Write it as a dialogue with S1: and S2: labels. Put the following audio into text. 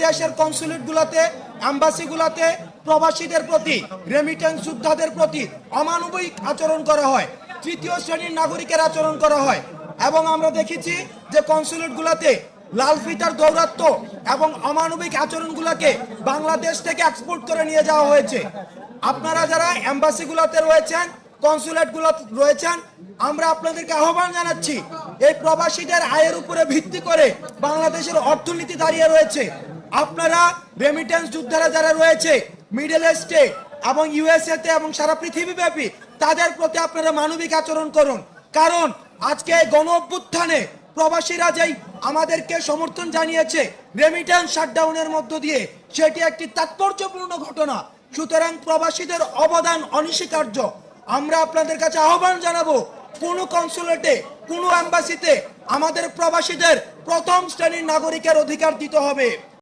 S1: দেশের কনসুলেটগুলোতে, অ্যাম্বাসিগুলোতে প্রবাসীদের প্রতি, রেমিটেন্স যোদ্ধাদের প্রতি অমানবিক আচরণ করা হয়, তৃতীয় শ্রেণীর নাগরিকের আচরণ করা হয়। এবং আমরা দেখেছি যে কনসুলেটগুলোতে লাল ফিতার দৌরাত্ম এবং অমানবিক আচরণগুলোকে বাংলাদেশ থেকে এক্সপোর্ট করে নিয়ে যাওয়া হয়েছে। আপনারা যারা এম্বাসিগুলোতে রয়েছেন, কনসুলেটগুলো রয়েছেন, আমরা আপনাদেরকে আহ্বান জানাচ্ছি, এই প্রবাসীদের আয়ের উপরে ভিত্তি করে বাংলাদেশের অর্থনীতি দাঁড়িয়ে রয়েছে। আপনারা রেমিটেন্স যোদ্ধারা যারা রয়েছে মিডল ইস্টে এবং ইউএসএ তে এবং সারা পৃথিবীব্যাপী, তাদের প্রতি আপনারা মানবিক আচরণ করুন। কারণ আজকে গণ অভ্যুত্থানে প্রবাসীরা যেই আমাদেরকে সমর্থন জানিয়েছে রেমিটেন্স শাটডাউনের মধ্য দিয়ে, সেটি একটি তাৎপর্যপূর্ণ ঘটনা। সুতরাং প্রবাসীদের অবদান অনস্বীকার্য। আমরা আপনাদের কাছে আহ্বান জানাবো, কোনো কনসুলেটে, কোনো এম্বাসিতে আমাদের প্রবাসীদের প্রথম শ্রেণীর নাগরিকের অধিকার দিতে হবে।